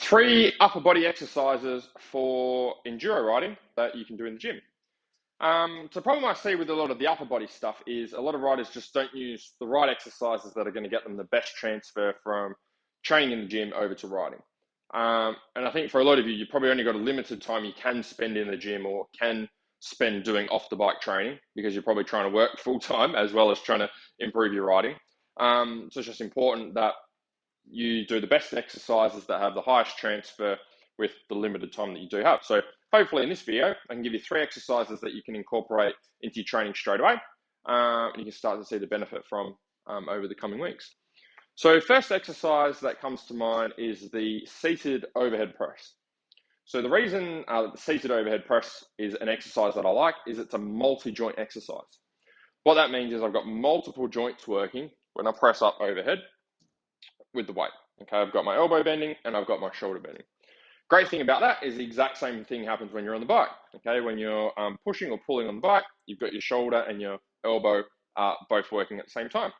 Three upper body exercises for enduro riding that you can do in the gym. So the problem I see with a lot of the upper body stuff is a lot of riders just don't use the right exercises that are going to get them the best transfer from training in the gym over to riding. And I think for a lot of you probably only got a limited time you can spend in the gym or can spend doing off the bike training because you're probably trying to work full time as well as trying to improve your riding. So it's just important that you do the best exercises that have the highest transfer with the limited time that you do have. So hopefully in this video, I can give you 3 exercises that you can incorporate into your training straight away, and you can start to see the benefit from over the coming weeks. So first exercise that comes to mind is the seated overhead press. So the reason the seated overhead press is an exercise that I like is it's a multi-joint exercise. What that means is I've got multiple joints working when I press up overhead with the weight. Okay, I've got my elbow bending and I've got my shoulder bending. Great thing about that is the exact same thing happens when you're on the bike. Okay, when you're pushing or pulling on the bike, you've got your shoulder and your elbow both working at the same time.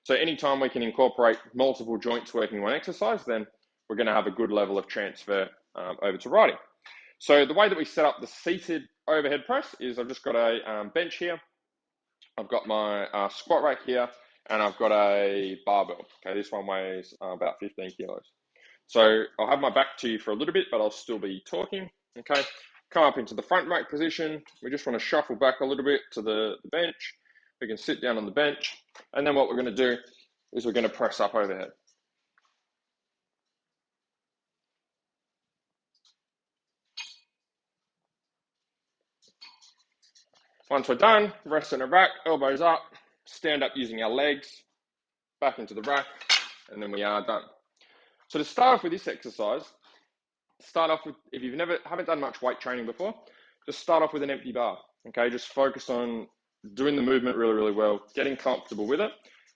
So anytime we can incorporate multiple joints working in one exercise, then we're going to have a good level of transfer over to riding. So the way that we set up the seated overhead press is I've just got a bench here. I've got my squat rack here, and I've got a barbell. Okay, this one weighs about 15 kilos. So I'll have my back to you for a little bit, but I'll still be talking. Okay, come up into the front rack position. We just want to shuffle back a little bit to the bench. We can sit down on the bench, and then what we're going to do is we're going to press up overhead. Once we're done, rest in a rack, elbows up, stand up using our legs, back into the rack, and then we are done. So to start off with this exercise, start off with, if you've haven't done much weight training before, just start off with an empty bar. Okay, just focus on doing the movement really, really well, getting comfortable with it.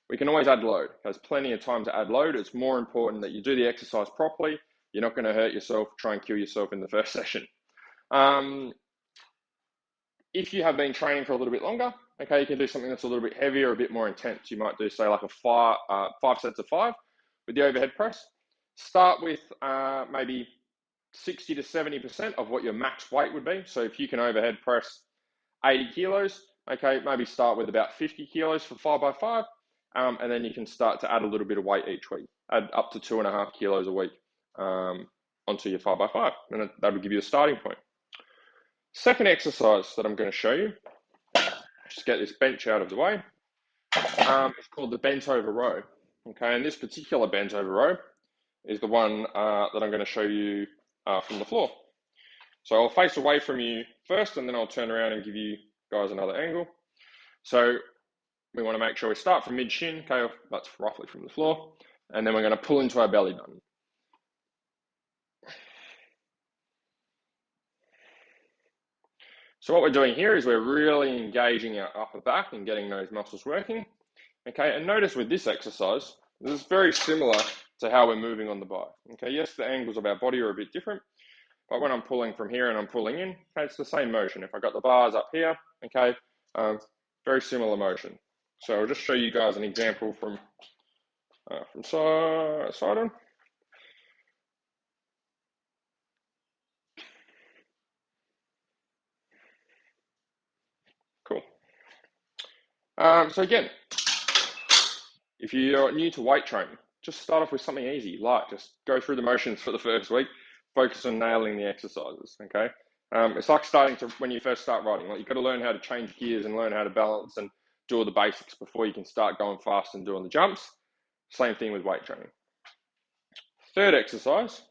We can always add load. There's plenty of time to add load. It's more important that you do the exercise properly. You're not going to hurt yourself, try and kill yourself in the first session. If you have been training for a little bit longer, okay, you can do something that's a little bit heavier, a bit more intense. You might do, say, like a 5 sets of 5 with the overhead press. Start with maybe 60 to 70% of what your max weight would be. So if you can overhead press 80 kilos, okay, maybe start with about 50 kilos for 5x5, and then you can start to add a little bit of weight each week. Add up to 2.5 kilos a week onto your 5x5, and that will give you a starting point. Second exercise that I'm going to show you, just get this bench out of the way, it's called the bent over row. Okay, and this particular bent over row is the one that I'm going to show you from the floor. So I'll face away from you first, and then I'll turn around and give you guys another angle. So we want to make sure we start from mid-shin, okay, that's roughly from the floor, and then we're going to pull into our belly button. So what we're doing here is we're really engaging our upper back and getting those muscles working. Okay, and notice with this exercise, this is very similar to how we're moving on the bike. Okay, yes, the angles of our body are a bit different, but when I'm pulling from here and I'm pulling in, okay, it's the same motion. If I got the bars up here, okay, very similar motion. So I'll just show you guys an example from side on. Cool. So again, if you're new to weight training, just start off with something easy, light. Just go through the motions for the first week. Focus on nailing the exercises, okay? It's like starting to, when you first start riding, like you've got to learn how to change gears and learn how to balance and do all the basics before you can start going fast and doing the jumps. Same thing with weight training. Third exercise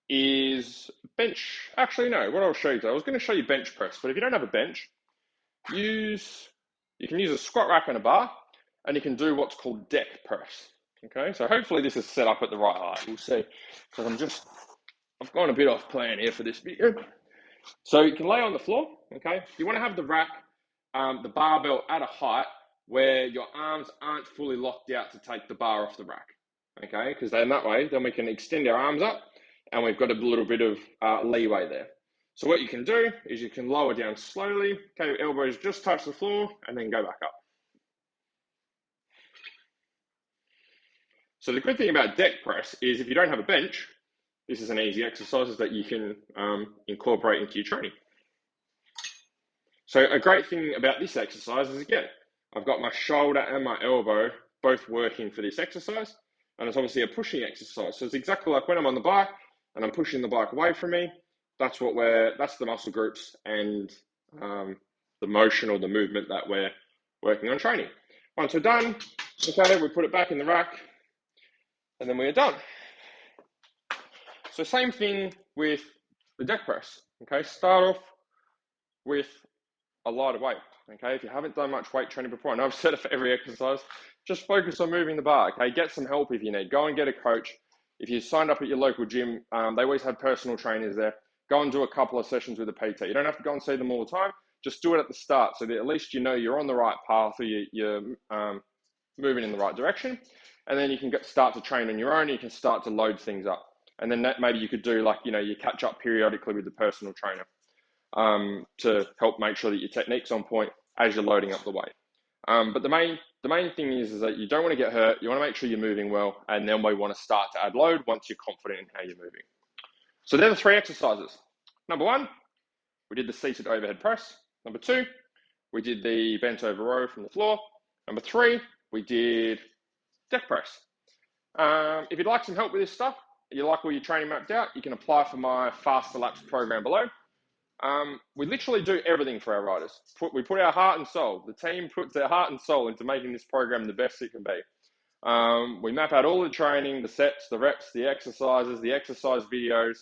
is bench. Actually, no, what I'll show you, I was going to show you bench press, but if you don't have a bench, you can use a squat rack and a bar, and you can do what's called deck press. Okay, so hopefully this is set up at the right height. We'll see, because I've gone a bit off plan here for this video. So you can lay on the floor, okay? You want to have the rack, the barbell at a height where your arms aren't fully locked out to take the bar off the rack, okay? Because then that way, then we can extend our arms up and we've got a little bit of leeway there. So what you can do is you can lower down slowly, okay, elbows just touch the floor and then go back up. So the good thing about deck press is if you don't have a bench, this is an easy exercises that you can incorporate into your training. So a great thing about this exercise is, again, I've got my shoulder and my elbow both working for this exercise, and it's obviously a pushing exercise. So it's exactly like when I'm on the bike and I'm pushing the bike away from me. That's the muscle groups and the motion or the movement that we're working on training. Once we're done, okay, we put it back in the rack, and then we're done. So same thing with the deck press. Okay, start off with a lighter weight. Okay, if you haven't done much weight training before, and I've said it for every exercise, just focus on moving the bar. Okay, get some help if you need. Go and get a coach. If you signed up at your local gym, they always have personal trainers there. Go and do a couple of sessions with a PT. You don't have to go and see them all the time. Just do it at the start, so that at least you know you're on the right path, or you're moving in the right direction, and then you can start to train on your own. You can start to load things up, and then maybe you could do, like, you catch up periodically with the personal trainer to help make sure that your technique's on point as you're loading up the weight. But the main thing is that you don't want to get hurt. You want to make sure you're moving well, and then we want to start to add load once you're confident in how you're moving. So they're the 3 exercises. Number 1, we did the seated overhead press. Number 2, we did the bent over row from the floor. Number 3, we did deck press. If you'd like some help with this stuff, you like all your training mapped out, you can apply for my Faster Laps program below. We literally do everything for our riders. We put our heart and soul. The team puts their heart and soul into making this program the best it can be. We map out all the training, the sets, the reps, the exercises, the exercise videos.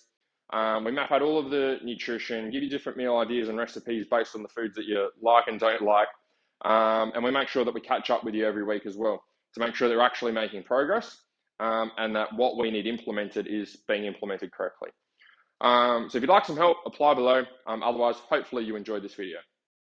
We map out all of the nutrition, give you different meal ideas and recipes based on the foods that you like and don't like. And we make sure that we catch up with you every week as well to make sure that we're actually making progress, and that what we need implemented is being implemented correctly. So if you'd like some help, apply below. Otherwise, hopefully you enjoyed this video.